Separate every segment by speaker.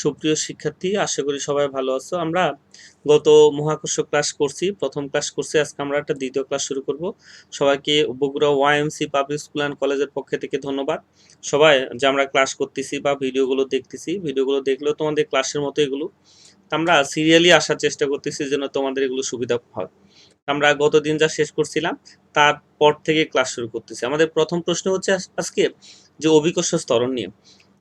Speaker 1: সুপ্রিয় শিক্ষার্থী, আশা করি সবাই ভালো আছো। আমরা গত মহাকর্ষ ক্লাস করছি, প্রথম ক্লাস করছি। আজকে আমরা একটা দ্বিতীয় ক্লাস শুরু করব। সবাইকে Bogura YMC public school and কলেজের পক্ষ থেকে ধন্যবাদ। সবাই যে আমরা ক্লাস করতেছি বা ভিডিওগুলো দেখতেছি, ভিডিওগুলো দেখলেও তোমাদের ক্লাসের মতো এগুলো আমরা সিরিয়ালি আসার চেষ্টা করতেছি যেন তোমাদের এগুলো সুবিধা হয়। আমরা গতদিন যা শেষ করছিলাম তারপর থেকে ক্লাস শুরু করতেছি। আমাদের প্রথম প্রশ্ন হচ্ছে আজকে যে অভিকর্ষ ত্বরণ নিয়ে,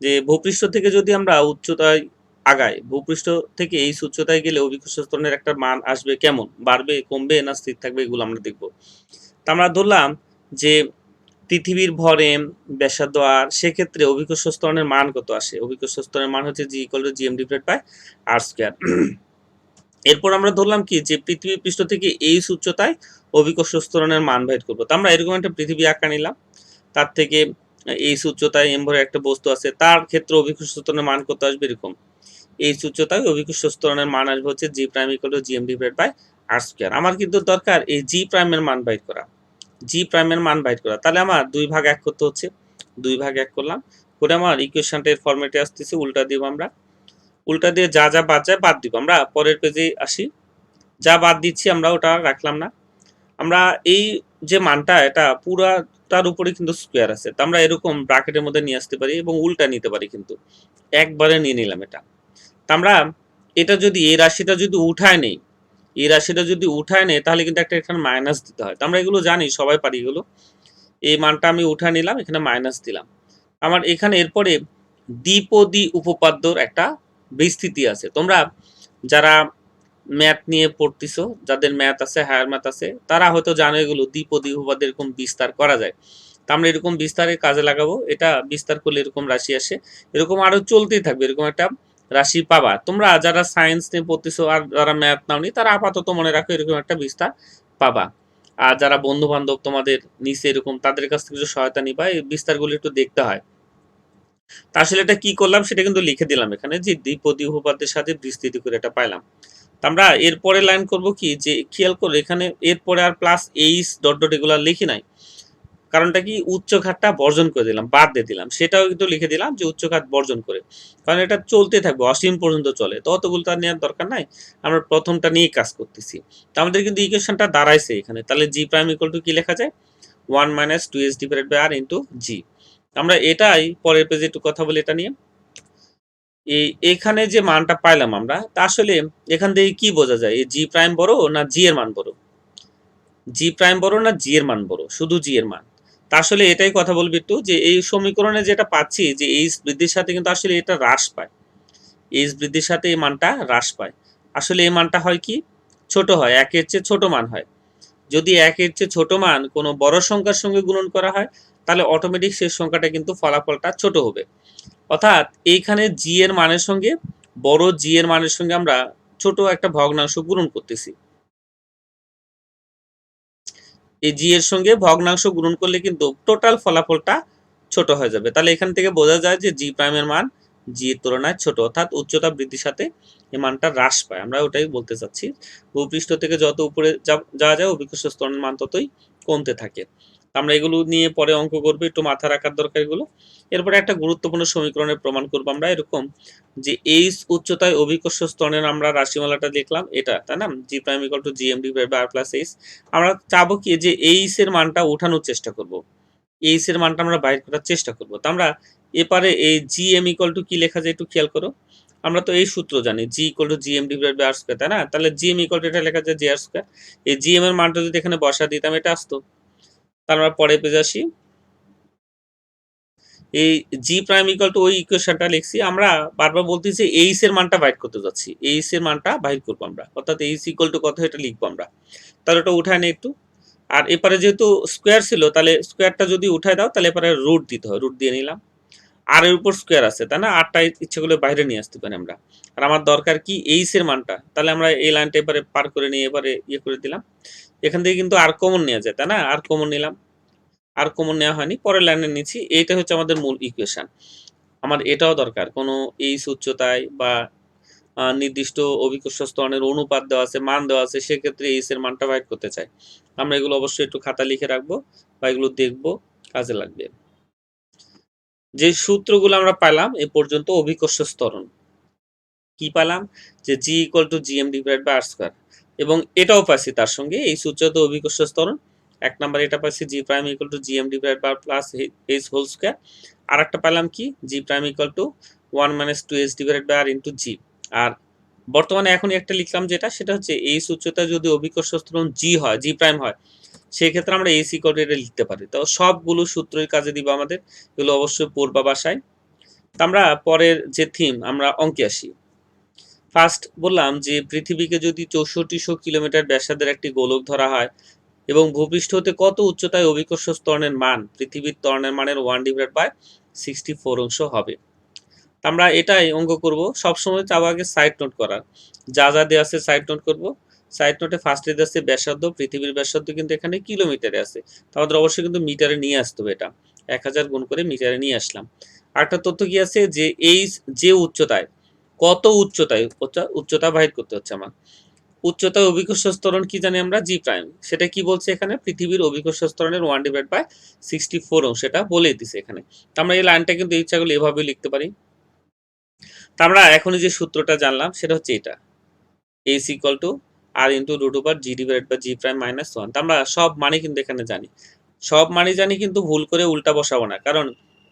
Speaker 1: যে ভূপৃষ্ঠ থেকে যদি আমরা উচ্চতায় আগাই, ভূপৃষ্ঠ থেকে এই উচ্চতায় গেলে অভিকর্ষ ত্বরণের একটা মান আসবে কেমন, বাড়বে, কমবে না স্থির থাকবে, এগুলো আমরা দেখব। তা আমরা ধরলাম যে পৃথিবীর ভরে ব্যাসার্ধ আর, সেক্ষেত্রে অভিকর্ষ ত্বরণের মান কত আসে? অভিকর্ষ ত্বরণের মান হচ্ছে G=gm divided by r square. এরপর আমরা ধরলাম কি যে পৃথিবী পৃষ্ঠ থেকে এই উচ্চতায় অভিকর্ষ ত্বরণের মান বাইর করবো। তো আমরা এরকম একটা পৃথিবী আঁকা নিলাম, তার থেকে এই উচ্চতায় এম ভরের একটা বস্তু আছে, তার ক্ষেত্রে অভিকর্ষ ত্বরণের মান কত আসবে? এরকম এই উচ্চতায় অভিকর্ষ ত্বরণের মান আসবে হচ্ছে G'=gm divided by r square. আমার কিন্তু দরকার এই G' এর মান বাইর করা, G' এর মান বাইর করা। তাহলে আমার 2/1 করতে হচ্ছে, 2/1 করলাম করে আমার ইকুয়েশনটা এর ফরম্যাটে আসতেছে, উল্টা দিব আমরা, উল্টা দিয়ে যা যা বাদ যায় বাদ দিব। আমরা পরের পেজে আসি, যা বাদ দিচ্ছি আমরা ওটা রাখলাম না। আমরা এই যে মানটা, এটা পুরাটার উপরে কিন্তু স্কোয়ার আছে, তো আমরা এরকম ব্র্যাকেটের মধ্যে নিয়ে আসতে পারি এবং উল্টা নিতে পারি, কিন্তু একবারে নিয়ে নিলাম এটা। তা আমরা এটা যদি এই রাশিটা যদি উঠায় নেই, এই রাশিটা যদি উঠায় নেই তাহলে কিন্তু একটা এখানে মাইনাস দিতে হয়। তো আমরা এগুলো জানি, সবাই পারি এগুলো। এই মানটা আমি উঠায় নিলাম, এখানে মাইনাস দিলাম। আমার এখানে এরপরে দ্বিপদী উপপাদ্যর একটা বিস্তৃতি আছে। তোমরা যারা ম্যাথ নিয়ে পড়তেছো, যাদের ম্যাথ আছে, হায়ার ম্যাথ আছে, তারা হয়তো জানো এগুলো দ্বিপদী উপপাদ্য এরকম বিস্তার করা যায়। তা আমরা এরকম বিস্তারের কাজে লাগাবো। এটা বিস্তার করলে এরকম রাশি আসে, এরকম আরো চলতেই থাকবে, এরকম একটা রাশি পাবা। তোমরা যারা সায়েন্স নিয়ে পড়তেছো আর যারা ম্যাথ নাওনি, তারা আপাতত মনে রাখো এরকম একটা বিস্তার পাবা। আর যারা বন্ধু বান্ধব তোমাদের নিচে এরকম, তাদের কাছ থেকে কিছু সহায়তা নিবা, এই বিস্তারগুলো একটু দেখতে হয়। তা আসলে এটা কি করলাম সেটা কিন্তু লিখে দিলাম এখানে, যে দ্বিপদী উপপাদ্যের সাথে বিস্তৃতি করে এটা পাইলাম। আমরা এরপরে লাইন করব কি, যে খেয়াল করো এখানে এরপরে আর প্লাস এইচ ডট ডট এগুলো লিখি নাই। কারণটা কি, উচ্চ ঘাতটা বর্জন করে দিলাম, বাদ দিয়ে দিলাম, সেটাও কিন্তু লিখে দিলাম যে উচ্চ ঘাত বর্জন করে, কারণ এটা চলতে থাকবে, অসীম পর্যন্ত চলে, তো অতগুলো তার নেওয়ার দরকার নাই। আমরা প্রথমটা নিয়ে কাজ করতেছি। তো আমাদের কিন্তু ইকুয়েশনটা দাঁড়াইছে এখানে, তাহলে G' কি লেখা যায়? 1 - 2h divided by r into G. আমরা এটাই পরের পেজে একটু কথা বলি এটা নিয়ে। এখানে যে মানটা পাইলাম আমরা, তা আসলে এখান থেকে কি বোঝা যায়, এই G' বড় না জি এর মান বড়? G' বড় না জি এর মান বড়? শুধু জি এর মান। তা আসলে এটাই কথা বলবি একটু, যে এই সমীকরণে যেটা পাচ্ছি যে এইচ বৃদ্ধির সাথে কিন্তু আসলে এটা হ্রাস পায়, এইচ বৃদ্ধির সাথে এই মানটা হ্রাস পায়। আসলে এই মানটা হয় কি, ছোট হয়, একের চেয়ে ছোট মান হয়। যদি একের চেয়ে ছোট মান কোনো বড় সংখ্যার সঙ্গে গুণন করা হয়, তাহলে অটোমেটিক সেই সংখ্যাটা কিন্তু ফলাফলটা ছোট হবে। অর্থাৎ এইখানে জি এর মানের সঙ্গে, বড় জি এর মানের সঙ্গে আমরা ছোট একটা ভগ্নাংশ গুণন করতেছি। এই জি এর সঙ্গে ভগ্নাংশ গুণন করলে কিন্তু টোটাল ফলাফলটা ছোট হয়ে যাবে। তাহলে এখান থেকে বোঝা যায় যে জি প্রাইমের মান জি এর তুলনায় ছোট, অর্থাৎ উচ্চতা বৃদ্ধির সাথে এই মানটা হ্রাস পায়। আমরা ওটাই বলতে চাচ্ছি, ভূপৃষ্ঠ থেকে যত উপরে যাওয়া যায় অভিকর্ষ ত্বরণের মান ততই কমতে থাকে। আমরা এগুলো নিয়ে পরে অঙ্ক করবো, একটু মাথা রাখার দরকার এগুলো। এরপরে একটা গুরুত্বপূর্ণ সমীকরণের প্রমাণ করবো আমরা, এরকম যে এইচ উচ্চতায় অভিকর্ষ ত্বরণের আমরা রাশিমালাটা দেখলাম এটা, তাই না? G'=gm divided by r plus H. আমরা চাবো কি, যে এইচ এর মানটা উঠানোর চেষ্টা করব, এইচ এর মানটা আমরা বাইর করার চেষ্টা করব। তো আমরা এপারে এই gm কি লেখা যায় একটু খেয়াল করো। আমরা তো এই সূত্র জানি, G=gm divided by r square, তাই না? তাহলে gm এটা লেখা যায় jr স্কয়ার। এই gm এর মানটা যদি এখানে বসা দিতাম এটা আসতো। তাহলে আমরা পরে পেজে আসি, এই G' ওই ইকুয়েশনটা লিখছি। আমরা বারবার বলতেছি এইচ এর মানটা বাইর করতে যাচ্ছি, এইচ এর মানটা বাইর করবো আমরা, অর্থাৎ এইচ কত এটা লিখবো আমরা। তাহলে ওটা উঠায় নেই একটু। আর এপারে যেহেতু স্কোয়ার ছিল, তাহলে স্কোয়ারটা যদি উঠায় দাও তাহলে এপারে রুট দিতে হয়, রুট দিয়ে নিলাম। আর এর উপর স্কোয়ার আছে, তাই না? আরটা ইচ্ছে করলে বাইরে নিয়ে আসতে পারি আমরা। আর আমার দরকার কি, এইচ এর মানটা, তাহলে আমরা এই লাইনটা এবারে পার করে নিয়ে এবারে ইয়ে করে দিলাম। এখান থেকে কিন্তু আর কমন নেওয়া যায়, তাই না? আর কমন নিলাম, আর কমন নেওয়া হয়নি, পরের লাইনে নিচ্ছি। এইটা হচ্ছে আমাদের মূল ইকুয়েশন। আমার এটাও দরকার, কোনো এইচ উচ্চতায় বা নির্দিষ্ট অভিকর্ষ ত্বরণের অনুপাত দেওয়া আছে, মান দেওয়া আছে, সেক্ষেত্রে এইচ এর মানটা বাইর করতে চাই। আমরা এগুলো অবশ্যই একটু খাতা লিখে রাখবো বা এগুলো দেখবো, কাজে লাগবে। যে সূত্রগুলো আমরা পাইলাম এ পর্যন্ত অভিকর্ষ ত্বরণ, কি পেলাম যে G equal to G M divide by R square, এবং এটাও পাচ্ছি তার সঙ্গে এই সূত্রত অভিকর্ষ ত্বরণ। এক নাম্বার এটা পাচ্ছি G prime equal to G M divide by plus H whole square. আর একটা পেলাম কি G prime equal to 1 - 2 H divide by R into G. আর বর্তমানে এখনই একটা লিখলাম যেটা, সেটা হচ্ছে এই সূত্রটা যদি অভিকর্ষ ত্বরণ জি হয়, জি প্রাইম হয়, সেই ক্ষেত্রে আমরা এইচ ইকুয়াল টু এটা লিখতে পারি। তো সবগুলো সূত্রই কাজে দিব আমাদের, এগুলো অবশ্যই পড়বা বাসায়। তো আমরা পরের যে থিম, আমরা অঙ্কে আসি। ফার্স্ট বললাম যে পৃথিবীকে যদি 6400 কিলোমিটার ব্যাসার্ধের একটি গোলক ধরা হয় এবং ভূপৃষ্ঠ হতে কত উচ্চতায় অভিকর্ষ ত্বরণের মান পৃথিবীর ত্বরণের মানের 1/64 অংশ হবে। আমরা এটাই অঙ্ক করব। সবসময় চাবো আগে সাইড নোট করার, যা যা দেওয়া আছে সাইড নোট করব। সাইড নোটে ফার্স্টে দেওয়া আছে ব্যাসার্ধ, পৃথিবীর ব্যাসার্ধ কিন্তু এখানে কিলোমিটারে আছে, আমাদের অবশ্যই কিন্তু মিটারে নিয়ে আসতে হবে। এটা 1000 গুণ করে মিটারে নিয়ে আসলাম। আরেকটা তথ্য কি আছে যে এই যে উচ্চতায়, কত উচ্চতায় উচ্চতা বাহির করতে হচ্ছে আমার, উচ্চতায় অভিকর্ষ ত্বরণ কি জানি আমরা জি প্রাইম, সেটা কি বলছে এখানে পৃথিবীর অভিকর্ষ ত্বরণের 1/64 অংশ, সেটা বলে দিছে এখানে। তো আমরা এই লাইনটা কিন্তু ইচ্ছা করলে এভাবে লিখতে পারি। তা আমরা এখনই যে সূত্রটা জানলাম সেটা হচ্ছে এটা, H equal to R into root over G divide by G prime minus 1। তা আমরা সব মানে কিন্তু এখানে জানি, সব মানে জানি, কিন্তু ভুল করে উল্টা বসাবো না, কারণ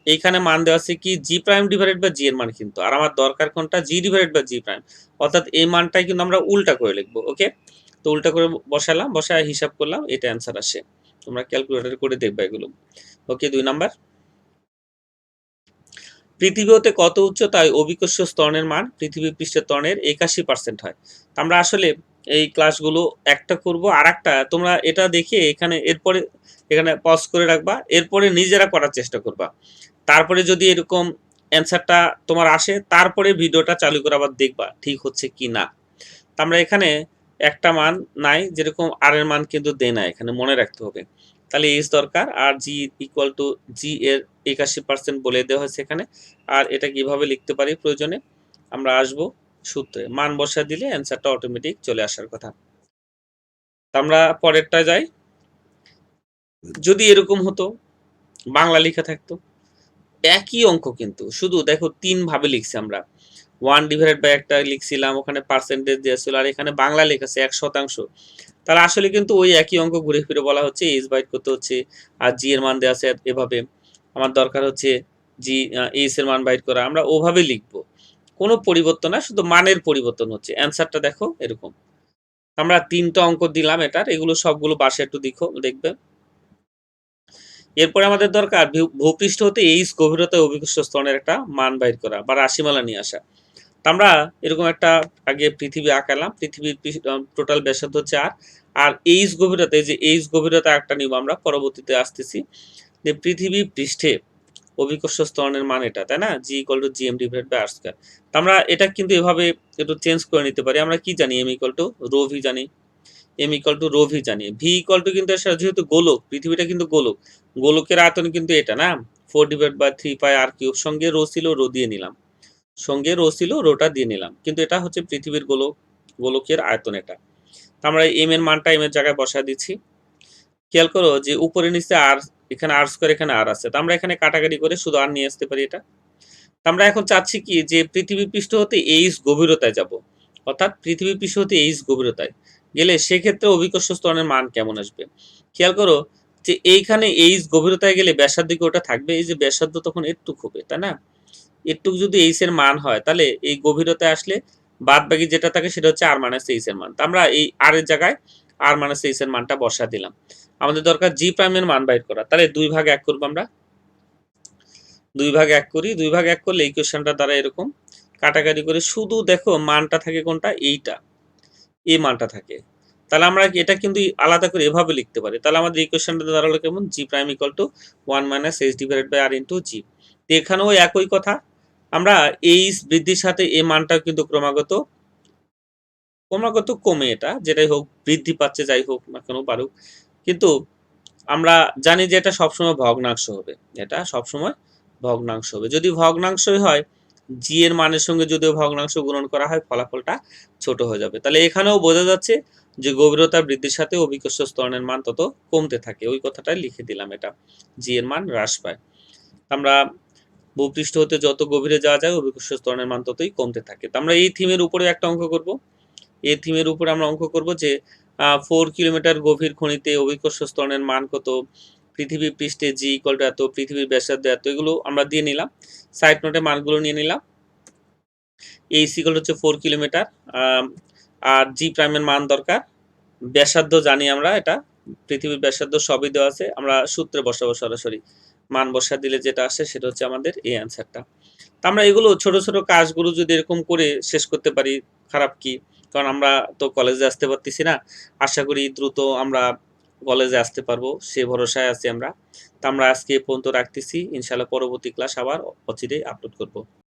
Speaker 1: এইখানে মান দেওয়া আছে কি G prime divided by G এর মান কিন্তু, আর আমার দরকার কোনটা G divided by G prime, অর্থাৎ এই মানটাই কিন্তু আমরা উল্টা করে লিখবো। ওকে, তো উল্টা করে বসালাম, বসায় হিসাব করলাম, এটা অ্যান্সার আসে। তোমরা ক্যালকুলেটর করে দেখবে এগুলো। ওকে, 2 নাম্বার, পৃথিবী হতে কত উচ্চতায় অভিকর্ষ ত্বরণের মান পৃথিবী পৃষ্ঠের ত্বরণের 81% হয়। আমরা আসলে এই ক্লাসগুলো একটা করব, আর একটা তোমরা এটা দেখে এখানে এরপরে এখানে পজ করে রাখবা, এরপরে নিজেরা করার চেষ্টা করবা। তারপরে যদি এরকম অ্যান্সারটা তোমার আসে, তারপরে ভিডিওটা চালু করে আবার দেখবা ঠিক হচ্ছে কি না। আমরা এখানে একটা মান নাই, যেরকম আর এর মান কিন্তু দেয় না, এখানে মনে রাখতে হবে। তাহলে এইচ দরকার, আর জি ইকুয়াল টু জি এর 81% বলে দেওয়া হয়েছে এখানে। আর এটা কিভাবে লিখতে পারি প্রয়োজনে, আমরা আসব সূত্রে, মান বসা দিলে অ্যান্সারটা অটোমেটিক চলে আসার কথা। আমরা পরেরটা যাই। যদি এরকম হতো, বাংলা লেখা থাকতো, একই অঙ্ক কিন্তু শুধু দেখো 3 ভাবে লিখছি আমরা। 1/, একটা লিখছিলাম, ওখানে পার্সেন্টেজ দেওয়া ছিল, আর এখানে বাংলা লেখা আছে 1%। তাহলে আসলে কিন্তু ওই একই অঙ্ক ঘুরে ফিরে বলা হচ্ছে এইচ বাইট করতে হচ্ছে, আর জি এর মান দেওয়া আছে এভাবে, আমার দরকার হচ্ছে জি এইচ এর মান বাইট করা, আমরা ওভাবে লিখবো, কোনো পরিবর্তন না, শুধু মানের পরিবর্তন হচ্ছে। অ্যান্সারটা দেখো এরকম। আমরা 3টা অঙ্ক দিলাম এটার, এগুলো সবগুলো বাসে একটু দেখবে। এরপরে আমাদের দরকার ভূপৃষ্ঠ হতে এইচ গভীরতায় অভিকর্ষ স্তরের একটা মান বাইর করা বা রাশিমালা নিয়ে আসা। আমরা এরকম একটা আগে পৃথিবী আঁকালাম, পৃথিবীর টোটাল ব্যাসার্ধ হচ্ছে আর এইচ গভীরতা, এই যে এইচ গভীরতা একটা নিব আমরা, পরবর্তীতে আসতেছি যে পৃথিবী পৃষ্ঠে অভিকর্ষ ত্বরণের মান এটা, তাই না, G equal to G M divide by R square. আমরা এটা কিন্তু এভাবে একটু চেঞ্জ করে নিতে পারি। আমরা কি জানি, M equal to rho V জানি, M equal to rho V জানি, ভি ইকুয়াল টু কিন্তু যেহেতু গোলক, পৃথিবীটা কিন্তু গোলক, গোলকের আয়তন কিন্তু এটা না, 4/3 পাই আর কিউব, সঙ্গে রো ছিল, রো দিয়ে নিলাম, সঙ্গে রো ছিল, রোটা দিয়ে নিলাম, কিন্তু এটা হচ্ছে পৃথিবীর গোলকের আয়তন এটা। আমরা এম এর মানটা এম এর জায়গায় বসা দিচ্ছি। খেয়াল করো যে উপরে নিচে আর, এখানে আর স্কয়ার, এখানে আর আছে, তো আমরা এখানে কাটাকাটি করে শুধু আর নিয়ে আসতে পারি এটা। আমরা এখন চাচ্ছি কি যে পৃথিবী পৃষ্ঠ হতে এইচ গভীরতায় যাব, অর্থাৎ পৃথিবী পৃষ্ঠ হতে এইচ গভীরতায় গেলে সেক্ষেত্রে অভিকর্ষ ত্বরণের মান কেমন আসবে। খেয়াল করো যে এইখানে এইচ গভীরতায় গেলে ব্যাসার্ধ দিকে ওটা থাকবে, এই যে ব্যাসার্ধ তখন এরটুক হবে, তাই না, এরটুক যদি এইচ এর মান হয়, তাহলে এই গভীরতায় আসলে বাদ বাকি যেটা থাকে সেটা হচ্ছে আর মাইনাস এইচ এর মান। আমরা এই আর এর জায়গায় আর মাইনাস এইচ এর মানটা বসা দিলাম। আমাদের দরকার জি প্রাইমের মান বাইর করা, তাহলে 2/1 করবো আমরা, 2/1 করি, 2/1 করলে ইকুয়েশনটা দ্বারা এরকম কাটাকাটি করে শুধু দেখো মানটা থাকে কোনটা, এইটা, এই মানটা থাকে। তাহলে আমরা এটা কিন্তু আলাদা করে এভাবে লিখতে পারি। তাহলে আমাদের ইকুয়েশনটা দাঁড়ালো কেমন, G prime equal to 1 - h divided by R into G. এখানেও একই কথা, আমরা এইচ বৃদ্ধির সাথে এই মানটাও কিন্তু ক্রমাগত ক্রমাগত কমে, এটা যেটাই হোক বৃদ্ধি পাচ্ছে, যাই হোক না কেন পারুক, কিন্তু আমরা জানি যে এটা সবসময় ভগ্নাংশ হবে, এটা সবসময় ভগ্নাংশ হবে। যদি ভগ্নাংশই হয়, জি এর মানের সঙ্গে যদিও ভগ্নাংশ গুণন করা হয়, ফলাফলটা ছোট হয়ে যাবে। তাহলে এখানেও বোঝা যাচ্ছে যে গভীরতা বৃদ্ধির সাথে অভিকর্ষ ত্বরণের মান তত কমতে থাকে, ওই কথাটাই লিখে দিলাম, এটা জি এর মান হ্রাস পায়। আমরা ভূপৃষ্ঠ হতে যত গভীরে যাওয়া যায় অভিকর্ষ ত্বরণের মান ততই কমতে থাকে। তো আমরা এই থিমের উপরে একটা অঙ্ক করব। এই থিমের উপরে আমরা অঙ্ক করব যে 4 কিলোমিটার গভীর খনিতে অভিকর্ষ ত্বরণের মান কত, পৃথিবী পৃষ্ঠে জি ইকুয়াল টু এত, পৃথিবীর ব্যাসার্ধ এত, এগুলো আমরা দিয়ে নিলাম। সাইড নোটে মানগুলো নিয়ে নিলাম। এই ইকুয়াল হচ্ছে 4 কিলোমিটার, আর জি প্রাইমের মান দরকার, ব্যাসার্ধ জানি আমরা, এটা পৃথিবীর ব্যাসার্ধ সবই দেওয়া আছে, আমরা সূত্রে বসাবো সরাসরি, মান বসা দিলে যেটা আসে সেটা হচ্ছে আমাদের এই অ্যান্সারটা। তো আমরা এগুলো ছোট ছোট কাজগুলো যদি এরকম করে শেষ করতে পারি খারাপ কি, কারণ আমরা তো কলেজে আসতে পারতেছি না, আশা করি দ্রুত আমরা কলেজে আসতে পারবো সে ভরসায় আছি আমরা। তো আমরা আজকে এ পর্যন্ত রাখতেছি, ইনশাল্লাহ পরবর্তী ক্লাস আবার অচিরেই আপলোড করব।